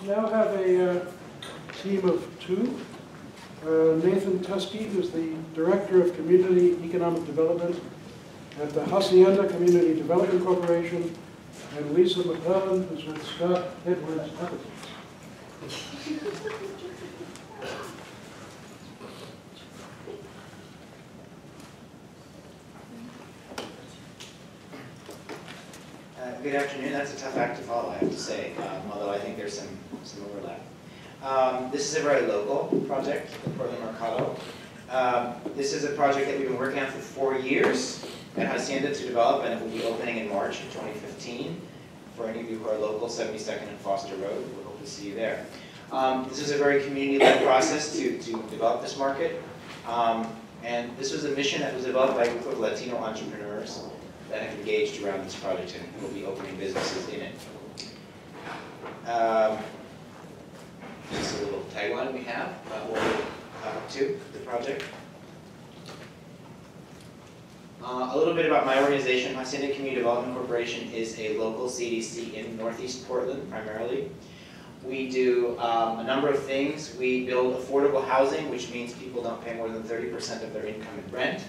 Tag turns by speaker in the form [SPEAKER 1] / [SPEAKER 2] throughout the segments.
[SPEAKER 1] now have a team of two. Nathan Tusky, who's the Director of Community Economic Development at the Hacienda Community Development Corporation, and Lisa McClellan, who's with Scott Edwards Applicants.
[SPEAKER 2] Good afternoon. That's a tough act to follow, I have to say, although I think there's some overlap. This is a very local project, the Portland Mercado. This is a project that we've been working on for 4 years at Hacienda to develop, and it will be opening in March of 2015. For any of you who are local, 72nd and Foster Road, we hope to see you there. This is a very community-led process to develop this market. And this was a mission that was developed by a group of Latino entrepreneurs that have engaged around this project and will be opening businesses in it. Just a little tagline we have about what we're up to, the project. A little bit about my organization. Hacienda Community Development Corporation is a local CDC in Northeast Portland, primarily. We do a number of things. We build affordable housing, which means people don't pay more than 30% of their income in rent.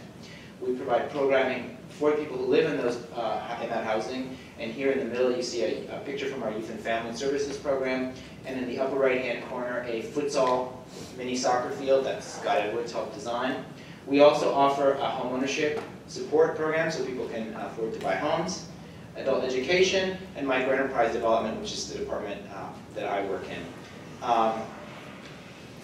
[SPEAKER 2] We provide programming for people who live in that housing. And here in the middle, you see a picture from our Youth and Family Services program. And in the upper right-hand corner, a futsal mini soccer field that Scott Edwards helped design. We also offer a homeownership support program so people can afford to buy homes, adult education, and microenterprise development, which is the department that I work in.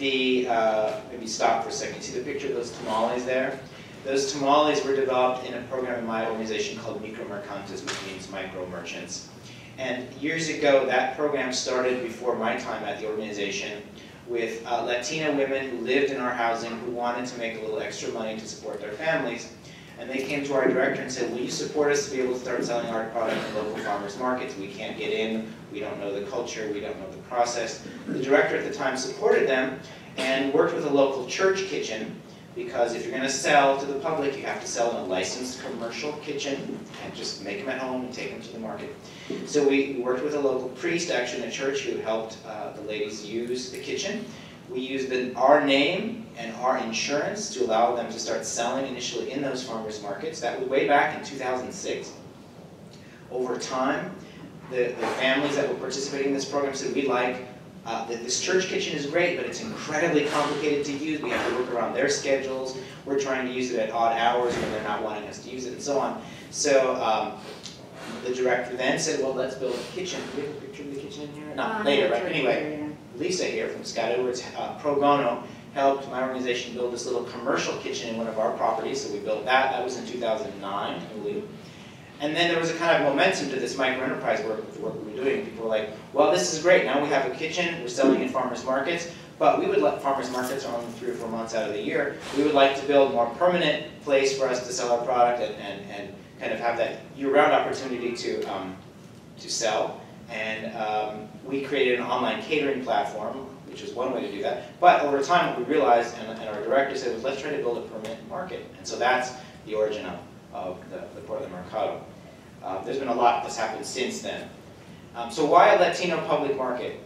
[SPEAKER 2] Maybe stop for a second. See the picture of those tamales there? Those tamales were developed in a program in my organization called Micro Mercantes, which means micro merchants. And years ago, that program started before my time at the organization with Latina women who lived in our housing who wanted to make a little extra money to support their families. And they came to our director and said, will you support us to be able to start selling our product in local farmers markets? We can't get in, we don't know the culture, we don't know the process. The director at the time supported them and worked with a local church kitchen, because if you're going to sell to the public, you have to sell in a licensed commercial kitchen and just make them at home and take them to the market. So we worked with a local priest, actually in a church, who helped the ladies use the kitchen. We used our name and our insurance to allow them to start selling initially in those farmers markets. That was way back in 2006. Over time, the families that were participating in this program said, we'd like that this church kitchen is great, but it's incredibly complicated to use. We have to work around their schedules. We're trying to use it at odd hours when they're not wanting us to use it, and so on. So the director then said, well, let's build a kitchen. Do we have a picture of the kitchen in here? Not later, right? Anyway, Lisa here from Scott Edwards, pro bono, helped my organization build this little commercial kitchen in one of our properties. So we built that. That was in 2009, I believe. And then there was a kind of momentum to this microenterprise work we were doing. People were like, well, this is great. Now we have a kitchen. We're selling in farmers markets. But we would let farmers markets are only 3 or 4 months out of the year. We would like to build a more permanent place for us to sell our product and kind of have that year-round opportunity to sell. And we created an online catering platform, which was one way to do that. But over time, what we realized, and our director said, was let's try to build a permanent market. And so that's the origin of the Portland Mercado. There's been a lot that's happened since then. So why a Latino public market?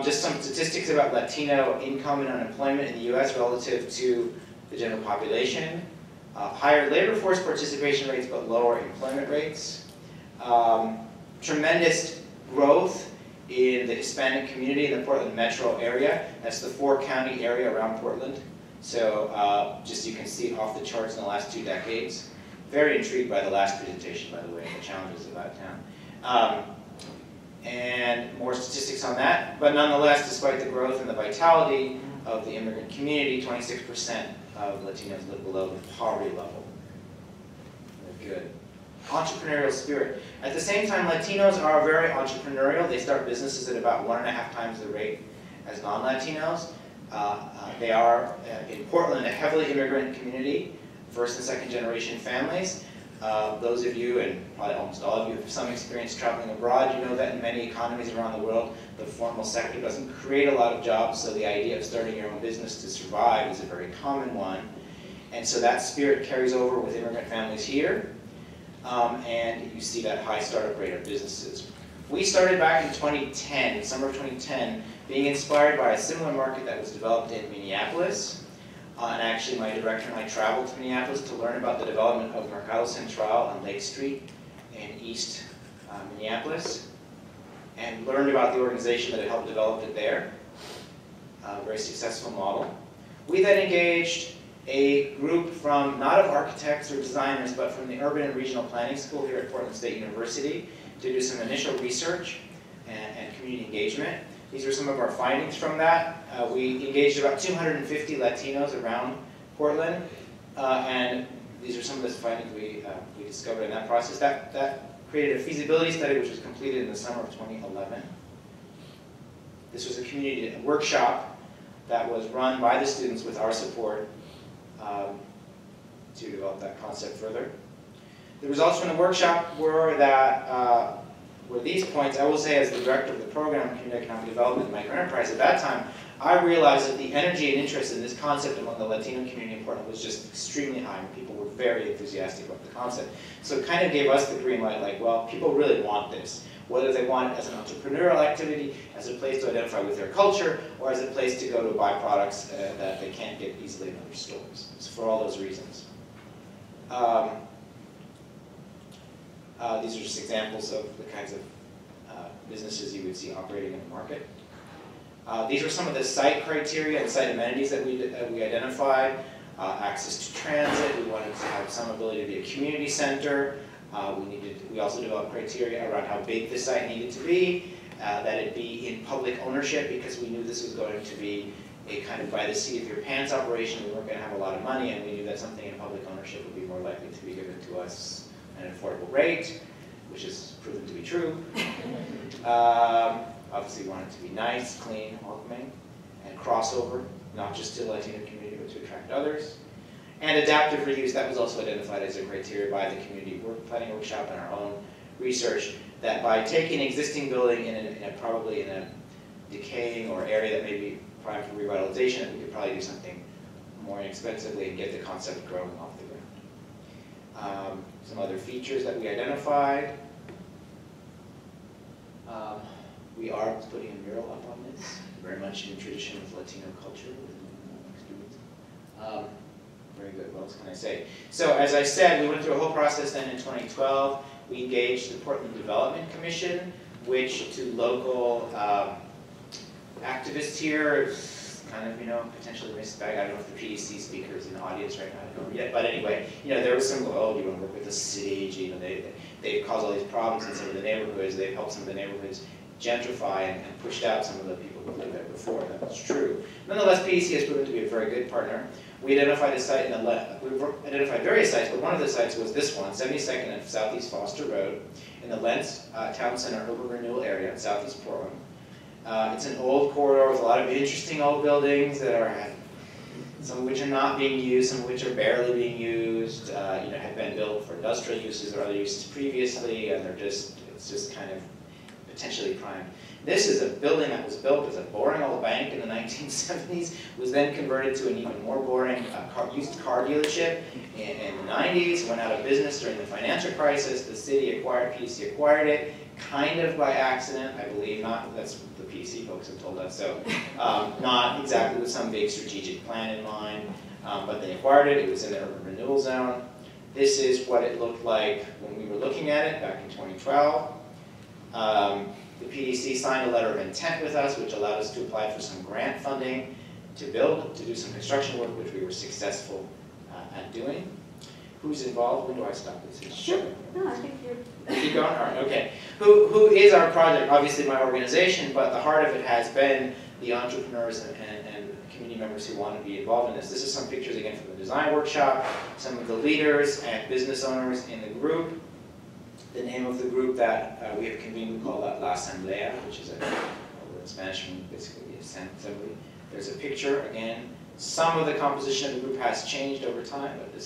[SPEAKER 2] Just some statistics about Latino income and unemployment in the U.S. relative to the general population. Higher labor force participation rates, but lower employment rates. Tremendous growth in the Hispanic community in the Portland metro area. That's the 4-county area around Portland. So just you can see off the charts in the last 2 decades. Very intrigued by the last presentation, by the way, and the challenges of that town. And more statistics on that. But nonetheless, despite the growth and the vitality of the immigrant community, 26% of Latinos live below the poverty level. Very good. Entrepreneurial spirit. At the same time, Latinos are very entrepreneurial. They start businesses at about 1.5 times the rate as non-Latinos. They are, in Portland, a heavily immigrant community, first and second generation families. Those of you, and probably almost all of you, have some experience traveling abroad. You know that in many economies around the world, the formal sector doesn't create a lot of jobs, so the idea of starting your own business to survive is a very common one. And so that spirit carries over with immigrant families here, and you see that high startup rate of businesses. We started back in 2010, summer of 2010, being inspired by a similar market that was developed in Minneapolis. And actually my director and I traveled to Minneapolis to learn about the development of Mercado Central on Lake Street in East Minneapolis, and learned about the organization that had helped develop it there. A very successful model. We then engaged a group from, not of architects or designers, but from the Urban and Regional Planning School here at Portland State University to do some initial research and community engagement. These are some of our findings from that. We engaged about 250 Latinos around Portland, and these are some of the findings we discovered in that process. That created a feasibility study which was completed in the summer of 2011. This was a community workshop that was run by the students with our support to develop that concept further. The results from the workshop were that were these points. I will say, as the director of the program, Community Economic Development and Microenterprise, at that time, I realized that the energy and interest in this concept among the Latino community in Portland was just extremely high, and people were very enthusiastic about the concept. So it kind of gave us the green light, like, well, people really want this. Whether they want it as an entrepreneurial activity, as a place to identify with their culture, or as a place to go to buy products that they can't get easily in other stores. So for all those reasons. These are just examples of the kinds of businesses you would see operating in the market. These are some of the site criteria and site amenities that we identified. Access to transit, we wanted to have some ability to be a community center. We also developed criteria around how big the site needed to be, that it be in public ownership, because we knew this was going to be a kind of by the seat of your pants operation. We weren't going to have a lot of money, and we knew that something in public ownership would be more likely to be given to us at an affordable rate, which has proven to be true. Obviously we want it to be nice, clean, welcoming, and crossover, not just to the Latino community, but to attract others. And adaptive reuse, that was also identified as a criteria by the community planning workshop and our own research, that by taking an existing building probably in a decaying or area that may be primed for revitalization, that we could probably do something more inexpensively and get the concept growing off the ground. Some other features that we identified. We are putting a mural up on this, very much in the tradition of Latino culture within very good, what else can I say? So as I said, we went through a whole process then in 2012. We engaged the Portland Development Commission, which to local activists here, kind of, potentially mixed bag. I don't know if the PDC speaker is in the audience right now, I don't know yet. But anyway, there was some, oh, you want to work with the city, they've caused all these problems in some of the neighborhoods. They've helped some of the neighborhoods gentrify and pushed out some of the people who lived there before. That's true. Nonetheless, PDC has proven to be a very good partner. We identified a site we identified various sites, but one of the sites was this one, 72nd and Southeast Foster Road, in the Lentz Town Center urban renewal area in Southeast Portland. It's an old corridor with a lot of interesting old buildings that are, some of which are not being used, some of which are barely being used, had been built for industrial uses or other uses previously, and it's just kind of potentially prime. This is a building that was built as a boring old bank in the 1970s, was then converted to an even more boring used car dealership in the 90s, went out of business during the financial crisis. The city PDC acquired it, kind of by accident, I believe, that's what the PDC folks have told us, so not exactly with some big strategic plan in mind, but they acquired it. It was in the urban renewal zone. This is what it looked like when we were looking at it back in 2012. The PDC signed a letter of intent with us, which allowed us to apply for some grant funding to do some construction work, which we were successful at doing. Who's involved? When do I stop this?
[SPEAKER 3] Sure. No, I think you're...
[SPEAKER 2] Keep going? All right, okay. Who is our project? Obviously my organization, but the heart of it has been the entrepreneurs and community members who want to be involved in this. This is some pictures, again, from the design workshop, some of the leaders and business owners in the group. The name of the group that we have convened, we call that La Asamblea, which is a word in Spanish, basically the assembly. There's a picture, again. Some of the composition of the group has changed over time, but their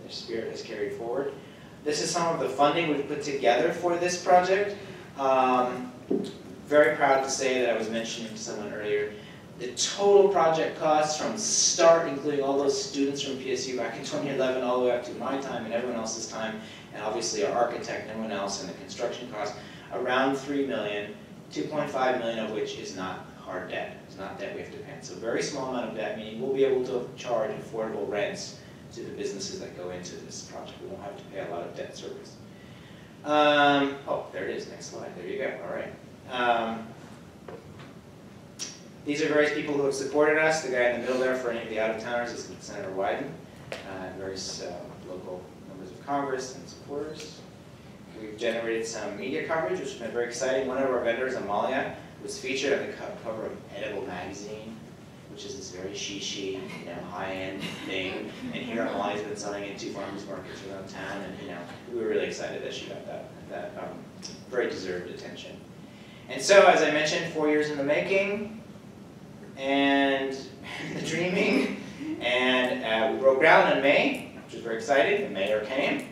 [SPEAKER 2] spirit has carried forward. This is some of the funding we've put together for this project. Very proud to say that I was mentioning to someone earlier, the total project costs from start, including all those students from PSU back in 2011, all the way up to my time and everyone else's time, and obviously our architect and everyone else, and the construction costs, around $3 million, 2.5 million of which is not hard debt. It's not debt we have to pay. So a very small amount of debt, meaning we'll be able to charge affordable rents to the businesses that go into this project. We won't have to pay a lot of debt service. Oh, there it is, next slide. There you go, all right. These are various people who have supported us. The guy in the middle there, for any of the out-of-towners, is Senator Wyden, various local members of Congress and supporters. We've generated some media coverage, which has been very exciting. One of our vendors, Amalia, was featured on the cover of Edible magazine, which is this very shishi, high-end thing. And here Amalia's been selling it to farmers markets around town, and we were really excited that she got that very deserved attention. And so, as I mentioned, 4 years in the making, and the dreaming, and we broke ground in May, which was very exciting. The mayor came.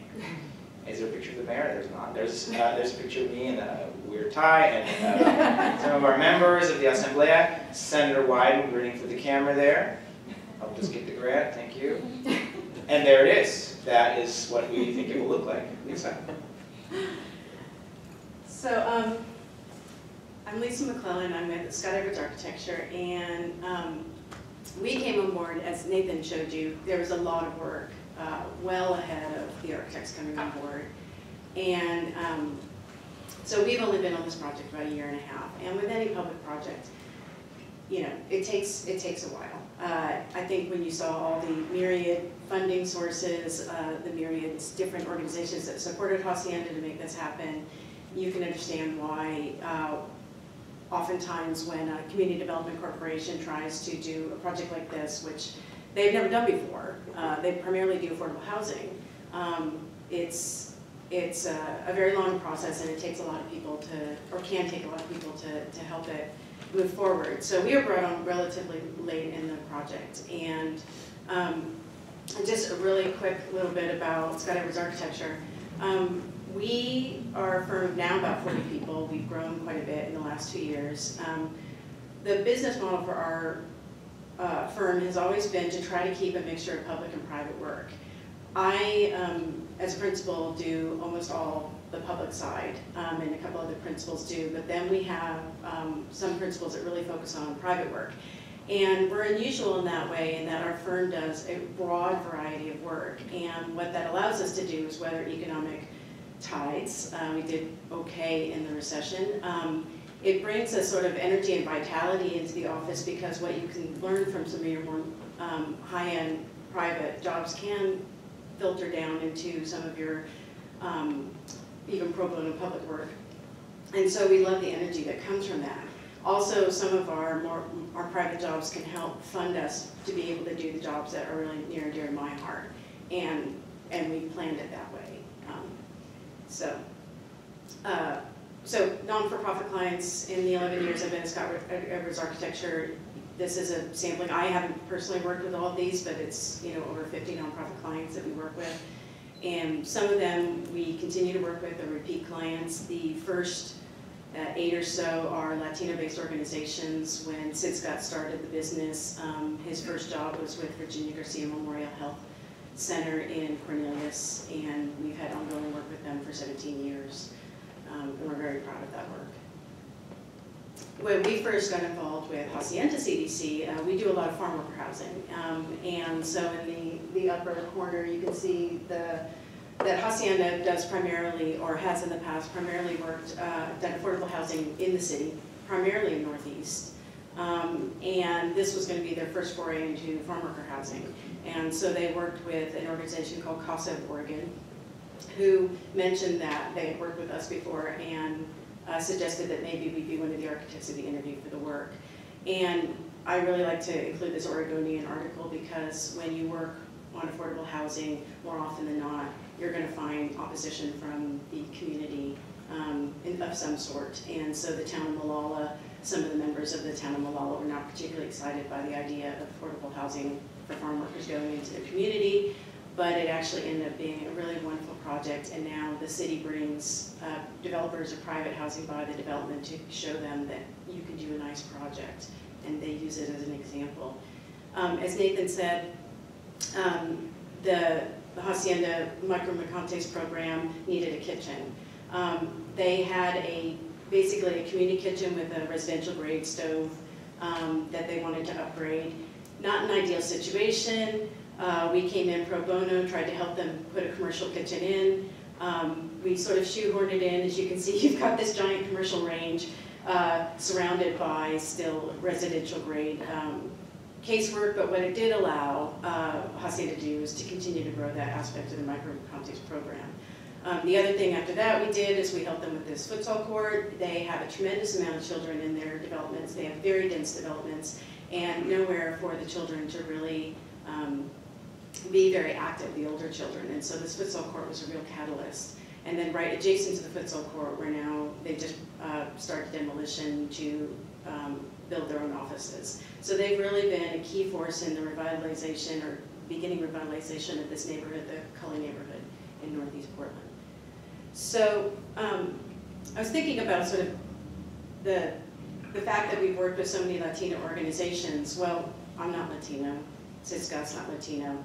[SPEAKER 2] Is there a picture of the mayor? There's not. There's a picture of me in a weird tie, and some of our members of the Asamblea. Senator Wyden grinning for the camera there. Helped us get the grant, thank you. And there it is. That is what we think it will look like. Lisa.
[SPEAKER 4] So, I'm Lisa McClellan. I'm with Scott Edwards Architecture, and we came on board, as Nathan showed you. There was a lot of work well ahead of the architects coming on board, and so we've only been on this project about 1.5 years. And with any public project, it takes a while. I think when you saw all the myriad funding sources, the myriad different organizations that supported Hacienda to make this happen, you can understand why oftentimes when a community development corporation tries to do a project like this, which they've never done before, they primarily do affordable housing, it's a very long process, and it takes a lot of people can take a lot of people to help it move forward. So we were brought on relatively late in the project, and just a really quick little bit about Scott Edwards Architecture. We are a firm of now about 40 people. We've grown quite a bit in the last 2 years. The business model for our firm has always been to try to keep a mixture of public and private work. I, as a principal, do almost all the public side, and a couple other principals do, but then we have some principals that really focus on private work. And we're unusual in that way, in that our firm does a broad variety of work, and what that allows us to do is weather economic tides. We did okay in the recession. It brings a sort of energy and vitality into the office, because what you can learn from some of your more high-end private jobs can filter down into some of your even pro bono public work. And so we love the energy that comes from that. Also, some of our private jobs can help fund us to be able to do the jobs that are really near and dear to my heart. And we planned it that way. So non-for-profit clients, in the 11 years I've been at Scott Edwards Architecture, this is a sampling. I haven't personally worked with all of these, but it's over 50 nonprofit clients that we work with. And some of them we continue to work with, the repeat clients. The first 8 or so are Latino-based organizations. When Sid Scott started the business, his first job was with Virginia Garcia Memorial Health Center in Cornelius, and we've had ongoing work with them for 17 years. And we're very proud of that work. When we first got involved with Hacienda CDC, we do a lot of farm worker housing. And so in the upper corner, you can see that Hacienda does primarily, or has in the past, primarily done affordable housing in the city, primarily in Northeast. And this was going to be their first foray into farm worker housing. And so they worked with an organization called CASA of Oregon, who mentioned that they had worked with us before and suggested that maybe we'd be one of the architects to be interviewed for the work. And I really like to include this Oregonian article, because when you work on affordable housing, more often than not, you're going to find opposition from the community of some sort. And so the town of Molalla, some of the members of the town of Molalla were not particularly excited by the idea of affordable housing for farm workers going into their community, but it actually ended up being a really wonderful project, and now the city brings developers of private housing by the development to show them that you can do a nice project, and they use it as an example. As Nathan said, the Hacienda Micro Mercantes program needed a kitchen. They had basically a community kitchen with a residential grade stove that they wanted to upgrade. Not an ideal situation. We came in pro bono, tried to help them put a commercial kitchen in. We sort of shoehorned it in. As you can see, you've got this giant commercial range surrounded by still residential grade casework, but what it did allow Hacienda to do is to continue to grow that aspect of the micro-context program. The other thing after that we did is we helped them with this futsal court. They have a tremendous amount of children in their developments. They have very dense developments and nowhere for the children to really be very active, the older children. And so this futsal court was a real catalyst. And then right adjacent to the futsal court, they just started demolition to build their own offices. So they've really been a key force in the revitalization or beginning revitalization of this neighborhood, the Cully neighborhood in Northeast Portland. So I was thinking about sort of the fact that we've worked with so many Latino organizations. Well, I'm not Latino, Cisco's not Latino.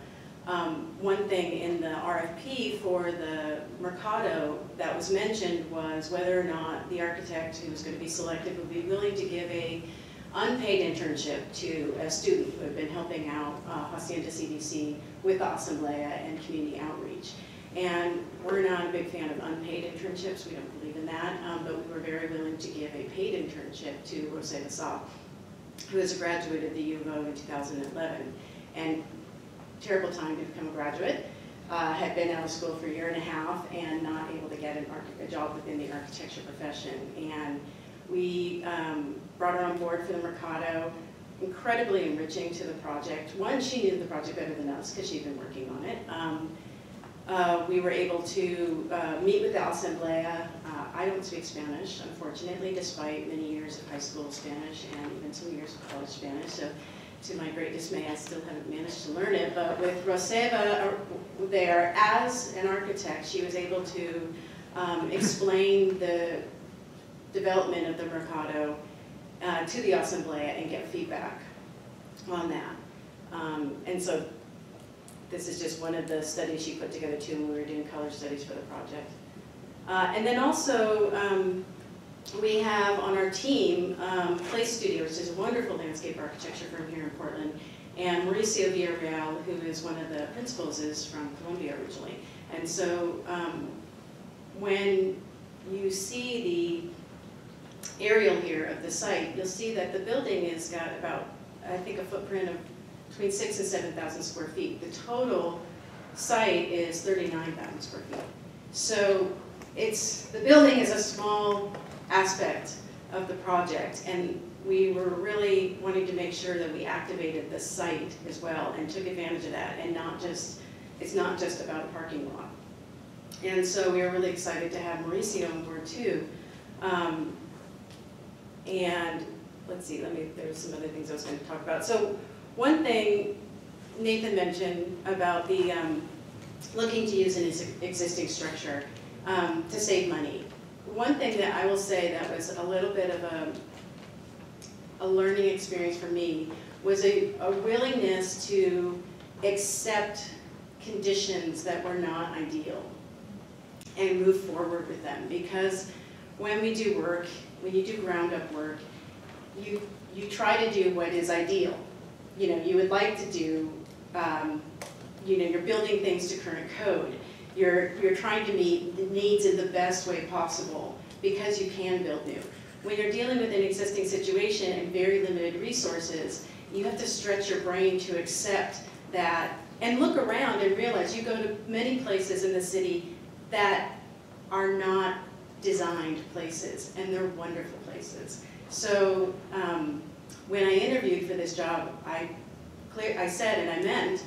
[SPEAKER 4] One thing in the RFP for the Mercado that was mentioned was whether or not the architect who was going to be selected would be willing to give a unpaid internship to a student who had been helping out Hacienda CDC with the Asamblea and community outreach. And we're not a big fan of unpaid internships, we don't believe in that, but we were very willing to give a paid internship to Roseva Saab, who is a graduate of the U of O in 2011. And terrible time to become a graduate, had been out of school for a year and a half and not able to get a job within the architecture profession. And we brought her on board for the Mercado, incredibly enriching to the project. One, she knew the project better than us because she'd been working on it. We were able to meet with the Asamblea. I don't speak Spanish, unfortunately, despite many years of high school Spanish and even some years of college Spanish. So to my great dismay, I still haven't managed to learn it. But with Roseva there, as an architect, she was able to explain the development of the Mercado to the Asamblea and get feedback on that. And so this is just one of the studies she put together too when we were doing color studies for the project. And then also, we have on our team Place Studio, which is a wonderful landscape architecture firm here in Portland, and Mauricio Villarreal, who is one of the principals, is from Colombia originally. And so when you see the aerial here of the site, you'll see that the building has got about, I think, a footprint of between 6,000 and 7,000 square feet. The total site is 39,000 square feet. So the building is a small aspect of the project, and we were really wanting to make sure that we activated the site as well and took advantage of that, and it's not just about a parking lot. And so we are really excited to have Mauricio on board too. And let's see, there's some other things I was going to talk about. So one thing Nathan mentioned about the looking to use an existing structure to save money. One thing that I will say that was a little bit of a learning experience for me was a willingness to accept conditions that were not ideal and move forward with them. Because when we do work, when you do ground up work, you try to do what is ideal. You know, you would like to do, you know, you're building things to current code. You're trying to meet the needs in the best way possible because you can build new. When you're dealing with an existing situation and very limited resources, you have to stretch your brain to accept that and look around and realize you go to many places in the city that are not designed places, and they're wonderful places. So when I interviewed for this job, I said, and I meant,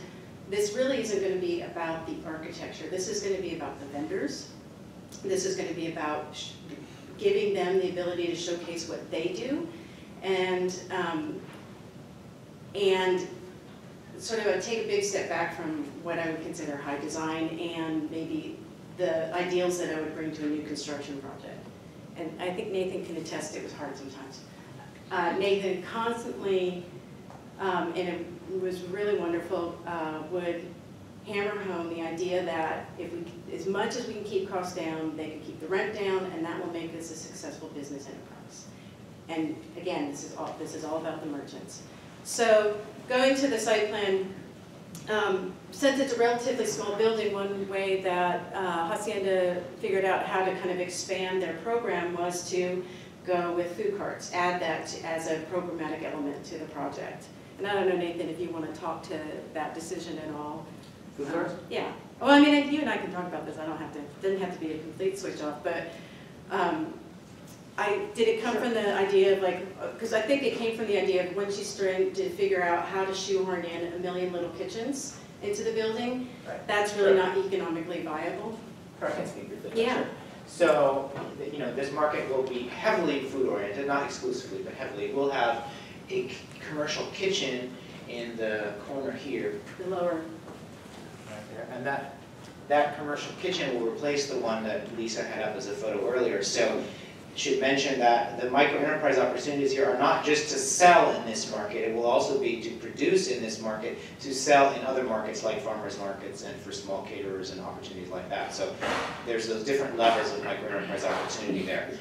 [SPEAKER 4] this really isn't going to be about the architecture. This is going to be about the vendors. This is going to be about giving them the ability to showcase what they do, and sort of take a big step back from what I would consider high design and maybe the ideals that I would bring to a new construction project. And I think Nathan can attest it was hard sometimes. Nathan constantly, and it was really wonderful, would hammer home the idea that if we, as much as we can keep costs down, they can keep the rent down, and that will make this a successful business enterprise. And again, this is all about the merchants. So going to the site plan, since it's a relatively small building, one way that Hacienda figured out how to kind of expand their program was to go with food carts, add that as a programmatic element to the project. And I don't know, Nathan, if you want to talk to that decision at all.
[SPEAKER 2] Food carts?
[SPEAKER 4] Yeah. Well, I mean, you and I can talk about this. I don't have to, it doesn't have to be a complete switch off, but did it come from the idea of like, because I think it came from the idea of when she's trying to figure out how to shoehorn in 1 million little kitchens into the building,
[SPEAKER 5] Right.
[SPEAKER 4] that's really not economically viable.
[SPEAKER 5] I can speak briefly.
[SPEAKER 4] Yeah.
[SPEAKER 5] Sure. So, you know, this market will be heavily food oriented, not exclusively, but heavily. We'll have a commercial kitchen in the corner here,
[SPEAKER 4] The lower,
[SPEAKER 5] right there, and that commercial kitchen will replace the one that Lisa had up as a photo earlier. So, should mention that the micro enterprise opportunities here are not just to sell in this market, it will also be to produce in this market, to sell in other markets like farmers markets and for small caterers and opportunities like that. So there's those different levels of micro enterprise opportunity there.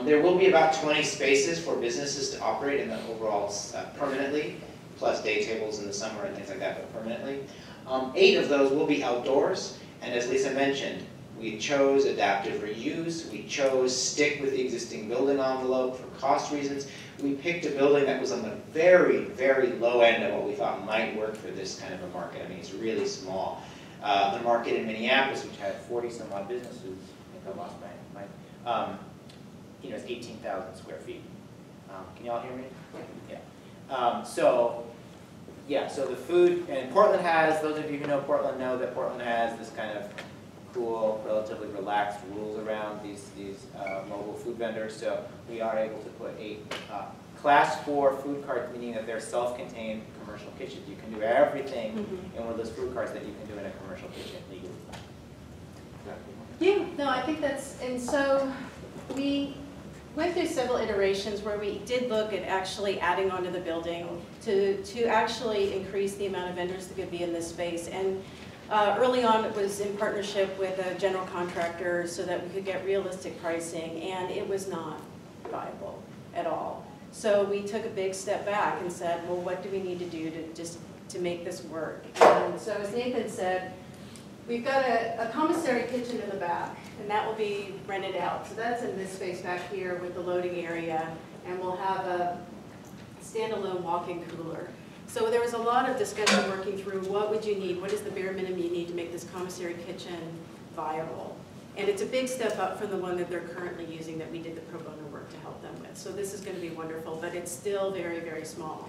[SPEAKER 5] There will be about 20 spaces for businesses to operate in the overall permanently, plus day tables in the summer and things like that, but permanently. 8 of those will be outdoors, and as Lisa mentioned, we chose adaptive reuse, we chose stick with the existing building envelope for cost reasons. We picked a building that was on the very, very low end of what we thought might work for this kind of a market. I mean, it's really small. The market in Minneapolis, which had 40 some odd businesses, I think I lost my you know, it's 18,000 square feet. Can y'all hear me? Yeah. So the food, and Portland has, those of you who know Portland know that Portland has this kind of cool, relatively relaxed rules around these mobile food vendors. So we are able to put 8 class 4 food carts, meaning that they're self-contained commercial kitchens. You can do everything in one of those food carts that you can do in a commercial kitchen legally.
[SPEAKER 4] yeah, no, I think that's, and so we went through several iterations where we did look at actually adding onto the building to actually increase the amount of vendors that could be in this space. And early on, it was in partnership with a general contractor so that we could get realistic pricing, and it was not viable at all. So we took a big step back and said, well, what do we need to do to make this work? And so as Nathan said, we've got a commissary kitchen in the back, and that will be rented out. So that's in this space back here with the loading area, and we'll have a standalone walk-in cooler. So there was a lot of discussion working through what would you need, what is the bare minimum you need to make this commissary kitchen viable. And it's a big step up from the one that they're currently using that we did the pro bono work to help them with. So this is going to be wonderful, but it's still very, very small.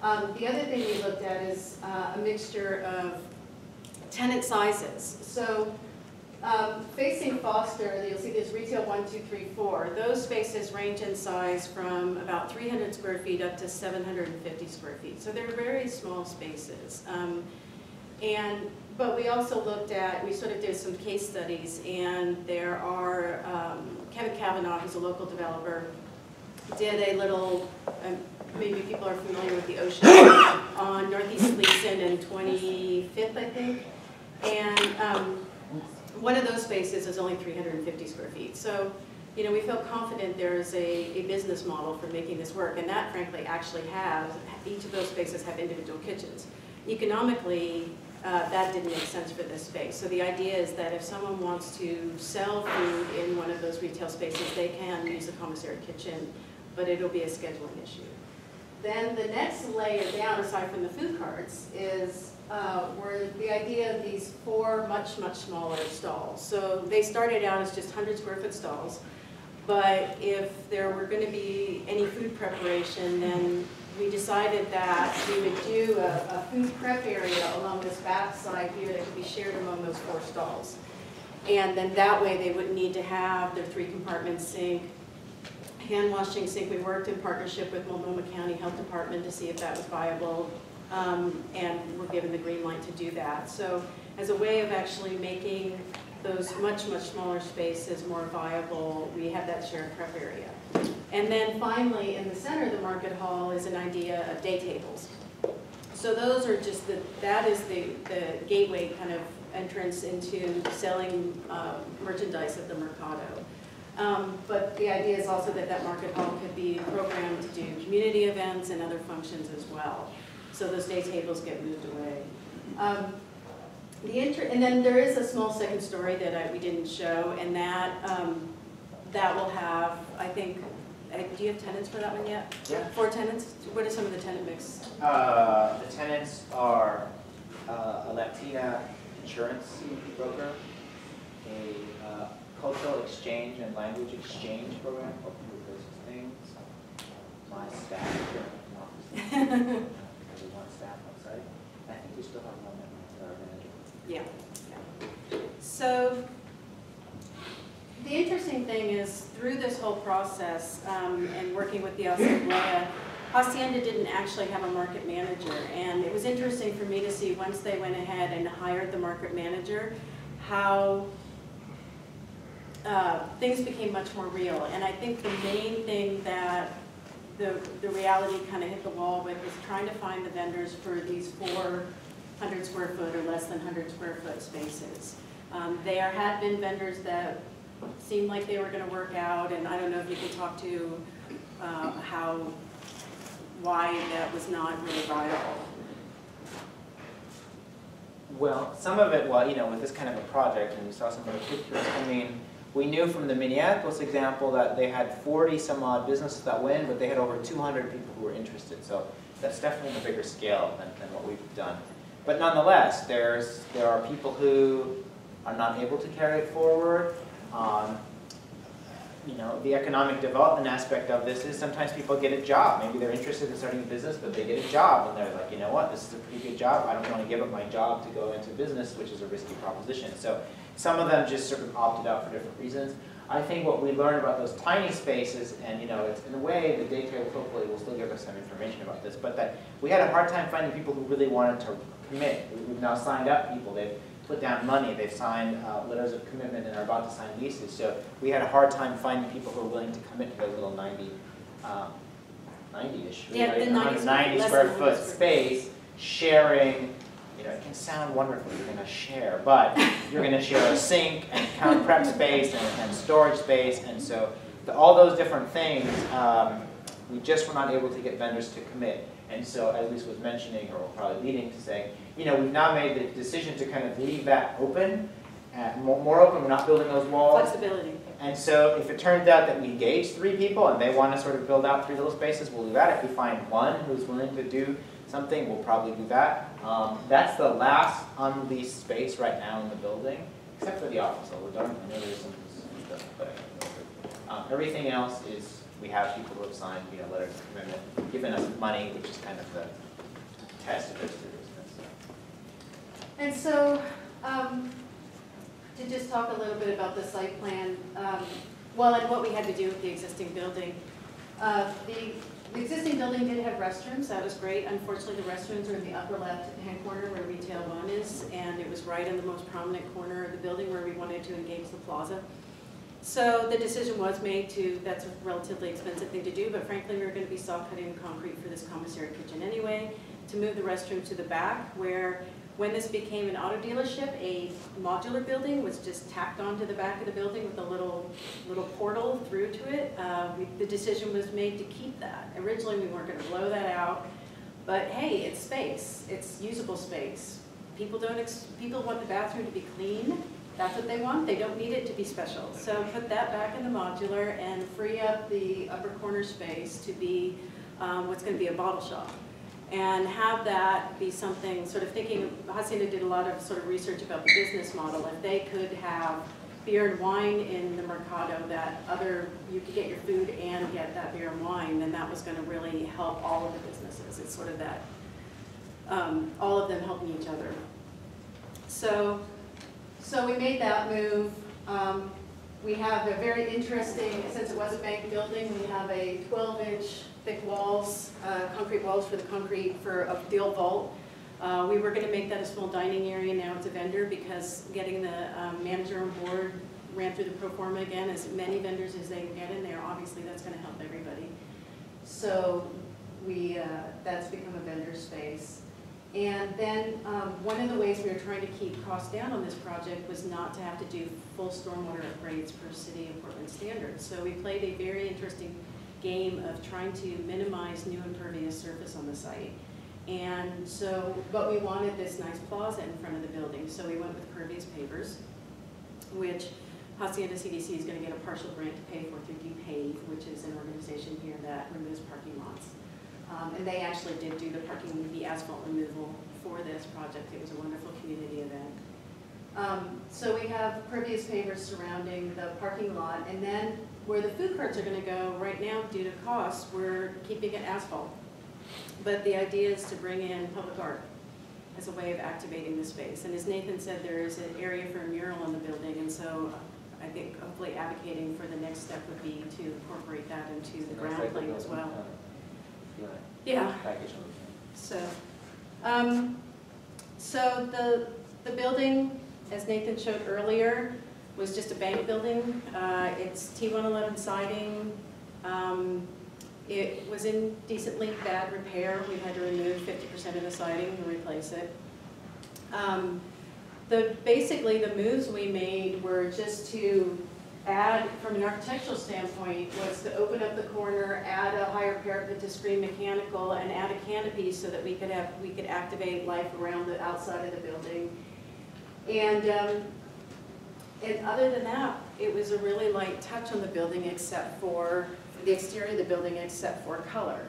[SPEAKER 4] The other thing we looked at is a mixture of tenant sizes. So facing Foster, you'll see there's retail 1, 2, 3, 4. Those spaces range in size from about 300 square feet up to 750 square feet. So they're very small spaces. But we also looked at, we sort of did some case studies, and there are, Kevin Kavanaugh, who's a local developer, did a little, maybe people are familiar with the ocean, on Northeast Leeson and 25th, I think. And one of those spaces is only 350 square feet. So, you know, we felt confident there is a business model for making this work, and that frankly actually has, each of those spaces have individual kitchens. Economically, that didn't make sense for this space. So the idea is that if someone wants to sell food in one of those retail spaces, they can use the commissary kitchen, but it'll be a scheduling issue. Then the next layer down, aside from the food carts, is were the idea of these 4 much, much smaller stalls. So they started out as just 100 square foot stalls, but if there were going to be any food preparation, then we decided that we would do a food prep area along this back side here that could be shared among those 4 stalls. And then that way they wouldn't need to have their 3-compartment sink, hand washing sink. We worked in partnership with Multnomah County Health Department to see if that was viable, and we're given the green light to do that. So as a way of actually making those much, much smaller spaces more viable, we have that shared prep area. And then finally, in the center of the market hall is an idea of day tables. So those are just that is the gateway kind of entrance into selling merchandise at the Mercado. But the idea is also that that market hall could be programmed to do community events and other functions as well. So those day tables get moved away. And then there is a small second story that we didn't show, and that will have, I think, do you have tenants for that one yet?
[SPEAKER 5] Yeah.
[SPEAKER 4] 4 tenants? What are some of the tenant mix?
[SPEAKER 5] The tenants are a Latina insurance broker, a cultural exchange and language exchange program, open with those things, my staff here in the office, because we want staff on site. I think we still have one manager.
[SPEAKER 4] Yeah. So the interesting thing is, through this whole process and working with the Asamblea, Hacienda didn't actually have a market manager. And it was interesting for me to see, once they went ahead and hired the market manager, how things became much more real. And I think the main thing that the reality kind of hit the wall with is trying to find the vendors for these 400 square foot or less than 100 square foot spaces. There had been vendors that seemed like they were going to work out, and I don't know if you could talk to why that was not really viable.
[SPEAKER 5] Well, some of it, well, with this kind of a project, and we saw some of the pictures, I mean, we knew from the Minneapolis example that they had 40 some odd businesses that went, but they had over 200 people who were interested. So that's definitely a bigger scale than what we've done. But nonetheless, there are people who are not able to carry it forward. The economic development aspect of this is sometimes people get a job. Maybe they're interested in starting a business, but they get a job, and they're like, you know what, this is a pretty good job. I don't want to give up my job to go into business, which is a risky proposition. So some of them just sort of opted out for different reasons. I think what we learned about those tiny spaces, and it's in a way the data hopefully will still give us some information about this, but that we had a hard time finding people who really wanted to commit. We've now signed up people. They've put down money. They've signed letters of commitment and are about to sign leases. So we had a hard time finding people who are willing to commit to those little 90-ish,
[SPEAKER 4] Yeah, the
[SPEAKER 5] 90 square foot space, sharing. It can sound wonderful, you're going to share, but you're going to share a sink and count prep space and storage space, and so all those different things, we just were not able to get vendors to commit. And so, as Lisa was mentioning, or probably leading to saying, we've now made the decision to kind of leave that open, more open. We're not building those walls.
[SPEAKER 4] Flexibility.
[SPEAKER 5] And so, if it turns out that we engage 3 people and they want to sort of build out 3 little spaces, we'll do that. If we find one who's willing to do something, we'll probably do that. That's the last unleased space right now in the building, except for the office. I know there's some stuff, but everything else is. We have people who have signed, letters of commitment, given us money, which is kind of the test of their seriousness.
[SPEAKER 4] And so, to just talk a little bit about the site plan, and what we had to do with the existing building. The existing building did have restrooms. That was great. Unfortunately, the restrooms are in the upper left-hand corner where Retail 1 is, and it was right in the most prominent corner of the building where we wanted to engage the plaza. So the decision was made that's a relatively expensive thing to do, but frankly, we were going to be saw cutting concrete for this commissary kitchen anyway, to move the restroom to the back, where when this became an auto dealership, a modular building was just tacked onto the back of the building with a little portal through to it. The decision was made to keep that. Originally, we weren't going to blow that out, but hey, it's space. It's usable space. People want the bathroom to be clean. That's what they want. They don't need it to be special. So put that back in the modular and free up the upper corner space to be what's going to be a bottle shop. And have that be something, sort of thinking, Hacienda did a lot of sort of research about the business model. If they could have beer and wine in the Mercado, you could get your food and get that beer and wine, then that was going to really help all of the businesses. It's sort of that, all of them helping each other. So we made that move. We have a very interesting, since it was a bank building, we have a 12-inch thick walls, concrete walls for a steel vault. We were going to make that a small dining area. Now it's a vendor, because getting the manager on board ran through the pro forma again. As many vendors as they can get in there, obviously that's going to help everybody. So that's become a vendor space. And then one of the ways we were trying to keep costs down on this project was not to have to do full stormwater upgrades per city of Portland standards. So we played a very interesting game of trying to minimize new impervious surface on the site. And so, but we wanted this nice plaza in front of the building, so we went with pervious pavers, which Hacienda CDC is going to get a partial grant to pay for through DPave, which is an organization here that removes parking lots. And they actually did do the asphalt removal for this project. It was a wonderful community event. So we have pervious pavers surrounding the parking lot, and then where the food carts are going to go right now, due to costs, we're keeping it asphalt. But the idea is to bring in public art as a way of activating the space. And as Nathan said, there is an area for a mural on the building, and so I think hopefully advocating for the next step would be to incorporate that into the ground plane as well. Yeah. So, so the building, as Nathan showed earlier, was just a bank building. It's T111 siding. It was in decently bad repair. We had to remove 50% of the siding to replace it. Basically, the moves we made were just to add, from an architectural standpoint, was to open up the corner, add a higher parapet to screen mechanical, and add a canopy so that we could activate life around the outside of the building. And other than that, it was a really light touch on the building, except for the exterior of the building, except for color.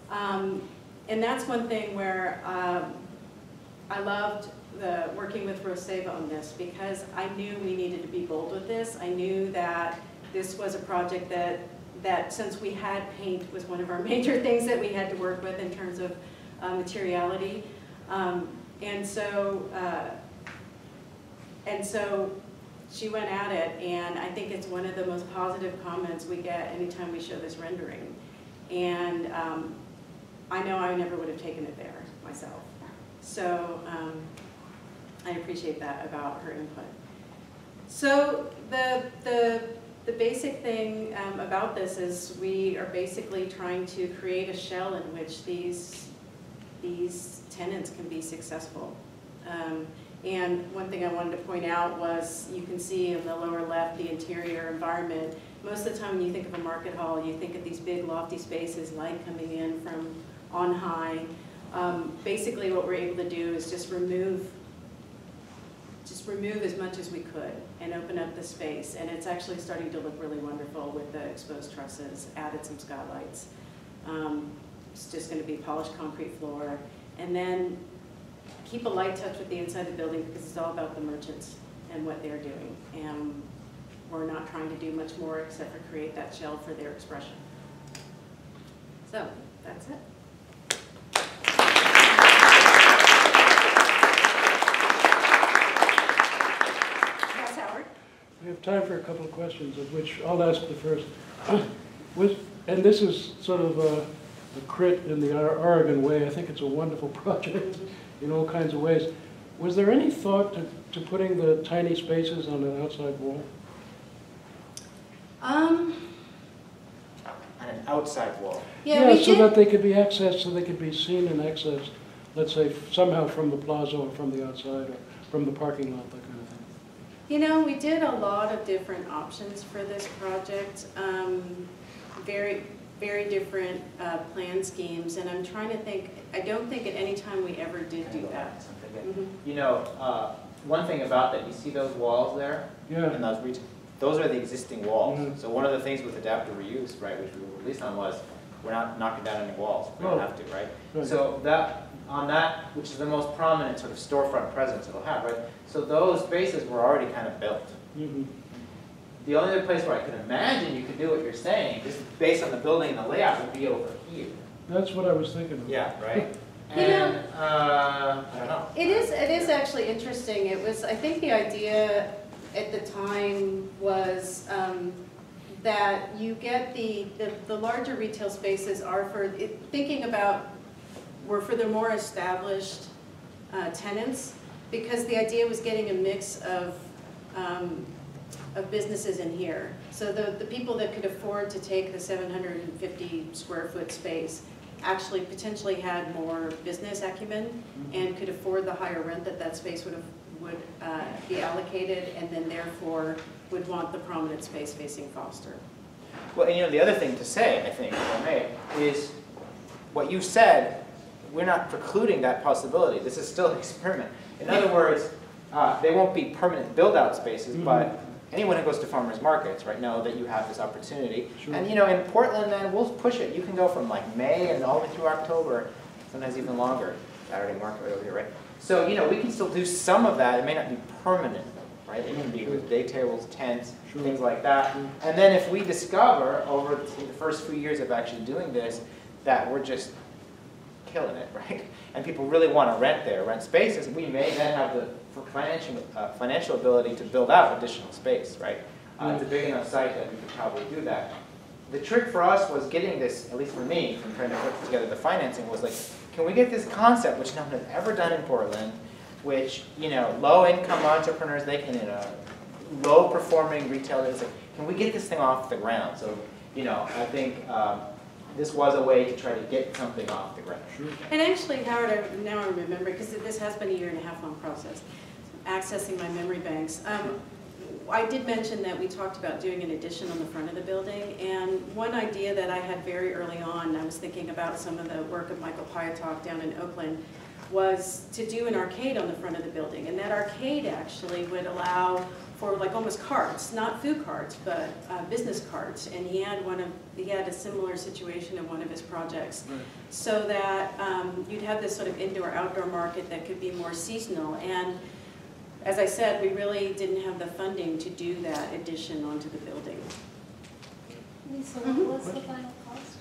[SPEAKER 4] And that's one thing where I loved working with Roseva on this, because I knew we needed to be bold with this. I knew that this was a project that since we had paint was one of our major things that we had to work with in terms of materiality. And so she went at it, and I think it's one of the most positive comments we get anytime we show this rendering. And I know I never would have taken it there myself. So I appreciate that about her input. So the basic thing about this is we are basically trying to create a shell in which these tenants can be successful. And one thing I wanted to point out was, you can see in the lower left the interior environment. Most of the time when you think of a market hall, you think of these big lofty spaces, light coming in from on high. Basically what we're able to do is just remove as much as we could and open up the space. And it's actually starting to look really wonderful with the exposed trusses, added some skylights. It's just going to be polished concrete floor. And then keep a light touch with the inside of the building, because it's all about the merchants and what they're doing. And we're not trying to do much more except for create that shell for their expression. So that's it. Yes, Howard?
[SPEAKER 1] We have time for a couple of questions, of which I'll ask the first. And this is sort of a crit in the Oregon way. I think it's a wonderful project in all kinds of ways. Was there any thought to putting the tiny spaces on an outside wall?
[SPEAKER 5] On an outside wall.
[SPEAKER 1] Yeah, so that they could be accessed, so they could be seen and accessed, let's say, somehow from the plaza or from the outside or from the parking lot, that kind of thing.
[SPEAKER 4] You know, we did a lot of different options for this project. Very, very different plan schemes, and I'm trying to think, I don't think at any time we ever did do that. Mm-hmm.
[SPEAKER 5] You know, one thing about that, you see those walls there?
[SPEAKER 1] Yeah.
[SPEAKER 5] And those are the existing walls.
[SPEAKER 1] Mm-hmm.
[SPEAKER 5] So one of the things with adaptive reuse, right, which we were released on, was we're not knocking down any walls. We don't have to, right? So on that, which is the most prominent sort of storefront presence it'll have, right? So those spaces were already kind of built.
[SPEAKER 1] Mm-hmm.
[SPEAKER 5] The only other place where I could imagine you could do what you're saying, just based on the building and the layout, would be over here.
[SPEAKER 1] That's what I was thinking of.
[SPEAKER 5] Yeah, right?
[SPEAKER 4] You know,
[SPEAKER 5] I don't know.
[SPEAKER 4] It is actually interesting. It was, I think the idea at the time was that you get the larger retail spaces are for, thinking about, were for the more established tenants, because the idea was getting a mix of businesses in here. So the people that could afford to take the 750 square foot space actually potentially had more business acumen and could afford the higher rent that that space would be allocated, and then therefore would want the prominent space facing Foster.
[SPEAKER 5] Well, and the other thing to say, I think, if I may, is what you said, we're not precluding that possibility. This is still an experiment. In other words, they won't be permanent build-out spaces, but anyone who goes to farmers markets right know that you have this opportunity.
[SPEAKER 1] Sure.
[SPEAKER 5] And in Portland, then we'll push it. You can go from like May and all the way through October, sometimes even longer. Saturday market right over here, right? So we can still do some of that. It may not be permanent, right? It can be with day tables, tents, things like that. And then if we discover over the first few years of actually doing this that we're just killing it, right? And people really want to rent spaces, we may then have the financial ability to build out additional space, right? It's a big enough site that we could probably do that. The trick for us was getting this, at least for me, from trying to put together the financing, was like, can we get this concept, which no one has ever done in Portland, which, low-income entrepreneurs, they can, low-performing retailers, like, can we get this thing off the ground? So, I think this was a way to try to get something off the ground.
[SPEAKER 1] Sure.
[SPEAKER 4] And actually, Howard, now I remember, because this has been a 1.5-year long process, accessing my memory banks. I did mention that we talked about doing an addition on the front of the building, and one idea that I had very early on, I was thinking about some of the work of Michael Piatok down in Oakland, was to do an arcade on the front of the building. And that arcade actually would allow for like almost carts, not food carts, but business carts. And he had a similar situation in one of his projects.
[SPEAKER 1] Right.
[SPEAKER 4] So that you'd have this sort of indoor-outdoor market that could be more seasonal. And as I said, we really didn't have the funding to do that addition onto the building.
[SPEAKER 3] So what's the final cost?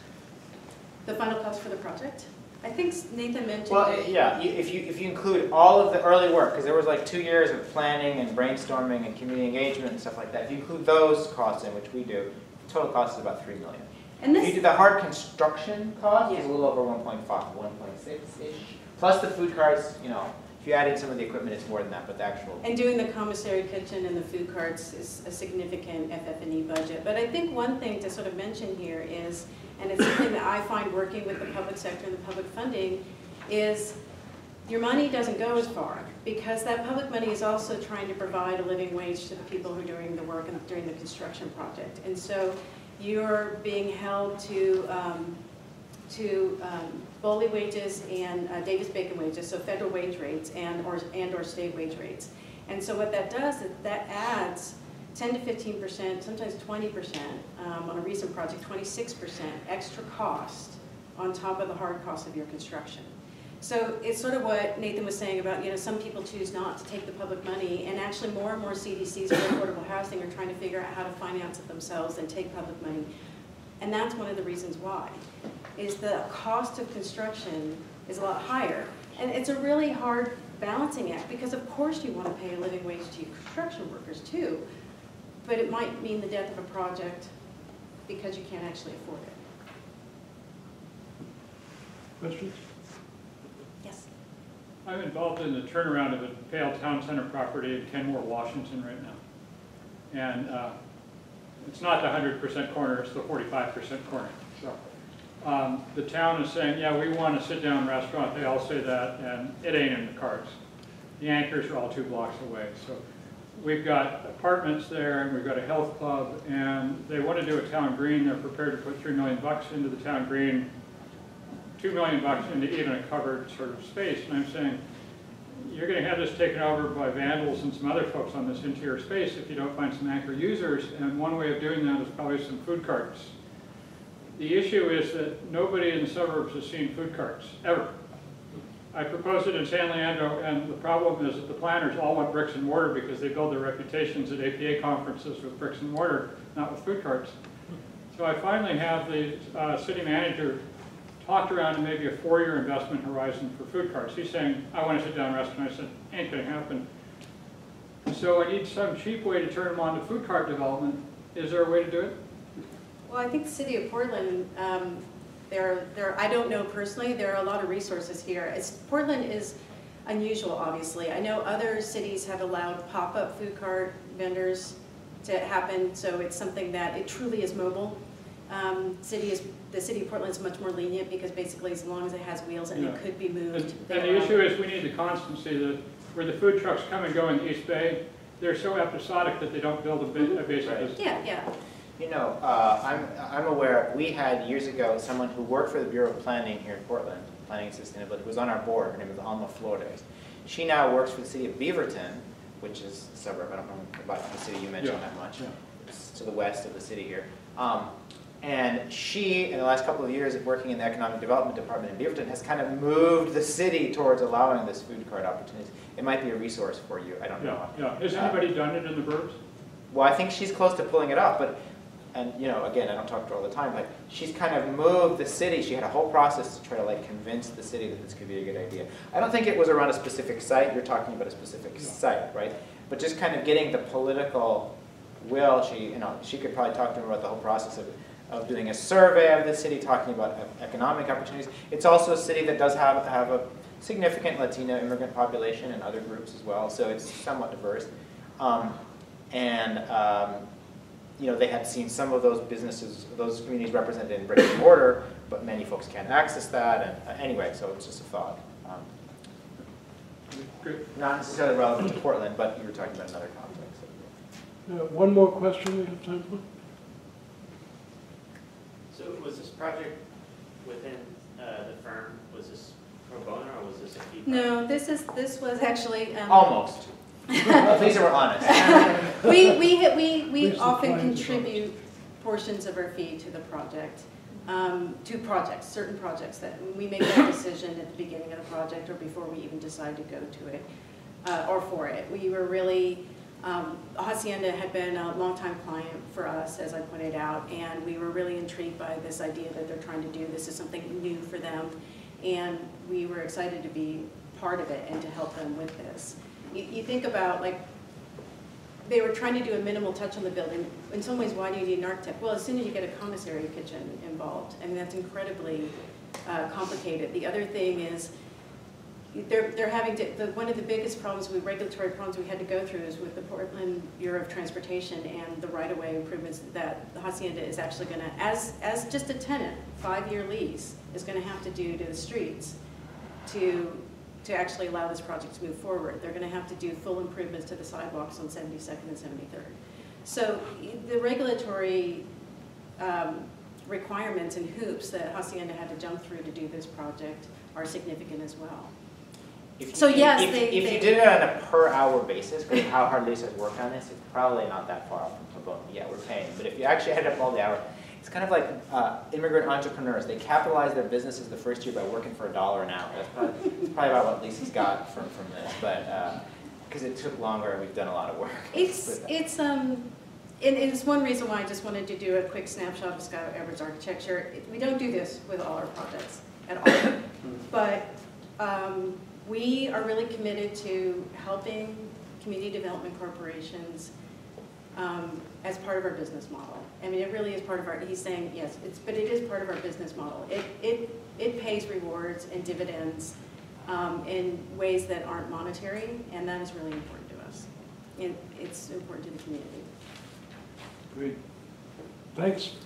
[SPEAKER 4] The final cost for the project? I think Nathan mentioned
[SPEAKER 5] Well,
[SPEAKER 4] it.
[SPEAKER 5] yeah, if you include all of the early work, because there was like 2 years of planning and brainstorming and community engagement and stuff like that. If you include those costs in, which we do, the total cost is about $3 million.
[SPEAKER 4] And
[SPEAKER 5] If
[SPEAKER 4] this,
[SPEAKER 5] you do the hard construction cost, it's a
[SPEAKER 4] Yeah.
[SPEAKER 5] little over 1.5, 1.6-ish. Plus the food carts, if you add in some of the equipment, it's more than that, but the actual.
[SPEAKER 4] and doing the commissary kitchen and the food carts is a significant FF&E budget. But I think one thing to sort of mention here is, and it's something that I find working with the public sector and the public funding, is your money doesn't go as far, because that public money is also trying to provide a living wage to the people who are doing the work and during the construction project. And so you're being held to Bowley wages and Davis-Bacon wages, so federal wage rates and or state wage rates. And so what that does is that adds 10 to 15%, sometimes 20%, on a recent project, 26% extra cost on top of the hard cost of your construction. So it's sort of what Nathan was saying about, some people choose not to take the public money, and actually more and more CDCs for affordable housing are trying to figure out how to finance it themselves and take public money. And that's one of the reasons why, is the cost of construction is a lot higher. And it's a really hard balancing act, because of course you want to pay a living wage to your construction workers too, but it might mean the death of a project because you can't actually afford it.
[SPEAKER 1] Questions?
[SPEAKER 4] Yes.
[SPEAKER 6] I'm involved in the turnaround of a Pale Town Center property in Kenmore, Washington right now. And it's not the 100% corner, it's the 45% corner. So the town is saying, yeah, we want a sit-down restaurant. They all say that, and it ain't in the cards. The anchors are all 2 blocks away. So we've got apartments there, and we've got a health club, and they want to do a town green. They're prepared to put $3 million into the town green, $2 million into even a covered sort of space. And I'm saying, you're going to have this taken over by vandals and some other folks on this interior space if you don't find some anchor users. And one way of doing that is probably some food carts. The issue is that nobody in the suburbs has seen food carts, ever. I proposed it in San Leandro, and the problem is that the planners all want bricks and mortar because they build their reputations at APA conferences with bricks and mortar, not with food carts. So I finally have the city manager talked around in maybe a 4-year investment horizon for food carts. He's saying, I want to sit down restaurant. I said, ain't going to happen. So I need some cheap way to turn them on to food cart development. Is there a way to do it?
[SPEAKER 4] Well, I think the city of Portland, I don't know personally, there are a lot of resources here. Portland is unusual, obviously. I know other cities have allowed pop-up food cart vendors to happen, so it's something that it truly is mobile. The city of Portland is much more lenient because basically as long as it has wheels and
[SPEAKER 6] Yeah.
[SPEAKER 4] it could be moved.
[SPEAKER 6] And
[SPEAKER 4] they're
[SPEAKER 6] the issue
[SPEAKER 4] allowed.
[SPEAKER 6] is we need the constancy, where the food trucks come and go in the East Bay, they're so episodic that they don't build a basic
[SPEAKER 5] Right.
[SPEAKER 6] business.
[SPEAKER 4] Yeah, yeah.
[SPEAKER 5] You know, I'm aware, we had years ago someone who worked for the Bureau of Planning here in Portland, Planning and Sustainability, who was on our board. Her name was Alma Flores. She now works for the city of Beaverton, which is a suburb. I don't know about the city you mentioned
[SPEAKER 6] Yeah,
[SPEAKER 5] that much.
[SPEAKER 6] yeah.
[SPEAKER 5] It's to the west of the city here. And she, in the last couple of years working in the Economic Development Department in Beaverton, has kind of moved the city towards allowing this food cart opportunities. It might be a resource for you, I don't know.
[SPEAKER 6] Yeah. Has anybody done it in the burbs?
[SPEAKER 5] Well, I think she's close to pulling it off, but, and you know, again, I don't talk to her all the time, but she's kind of moved the city. She had a whole process to try to like convince the city that this could be a good idea. I don't think it was around a specific site. You're talking about a specific site, right? But just kind of getting the political will. She could probably talk to him about the whole process of doing a survey of the city, talking about economic opportunities. It's also a city that does have a significant Latino immigrant population and other groups as well, so it's somewhat diverse. You know, they had seen some of those businesses, those communities represented in brick and mortar, but many folks can't access that. And anyway, so it's just a thought.
[SPEAKER 6] Good.
[SPEAKER 5] Not necessarily relevant to Portland, but you were talking about another context.
[SPEAKER 1] One more question we have time for?
[SPEAKER 7] So was this project within the firm, was this pro bono or was this a fee?
[SPEAKER 4] No, this was actually.
[SPEAKER 5] Almost. At least we're honest.
[SPEAKER 4] We
[SPEAKER 1] Least the
[SPEAKER 4] often
[SPEAKER 1] client is
[SPEAKER 4] contribute portions of our fee to the project, to projects, certain projects that we make that decision at the beginning of the project or before we even decide to go to it or for it. We were really, Hacienda had been a longtime client for us, as I pointed out, and we were really intrigued by this idea that they're trying to do. This is something new for them, and we were excited to be part of it and to help them with this. You think about, like, they were trying to do a minimal touch on the building. In some ways, why do you need an architect? Well, as soon as you get a commissary kitchen involved, I mean, that's incredibly complicated. The other thing is, they're having to, one of the biggest problems, regulatory problems we had to go through is with the Portland Bureau of Transportation and the right-of-way improvements that the Hacienda is actually going to, as just a tenant, 5-year lease, is going to have to do to the streets to actually allow this project to move forward. They're going to have to do full improvements to the sidewalks on 72nd and 73rd. So the regulatory requirements and hoops that Hacienda had to jump through to do this project are significant as well.
[SPEAKER 5] If you did it on a per hour basis, because how hard Lisa's worked on this, it's probably not that far off from pro bono. Yeah, we're paying. But if you actually add up all the hours, it's kind of like immigrant entrepreneurs. They capitalize their businesses the first year by working for $1 an hour. That's probably about what Lisa's got from this. But because it took longer and we've done a lot of work.
[SPEAKER 4] It's one reason why I just wanted to do a quick snapshot of Scott Edwards architecture. We don't do this with all our projects at all. But we are really committed to helping community development corporations as part of our business model. I mean, it really is part of our, he's saying, yes, but it is part of our business model. It pays rewards and dividends in ways that aren't monetary, and that is really important to us. And it's important to the community.
[SPEAKER 1] Great. Thanks.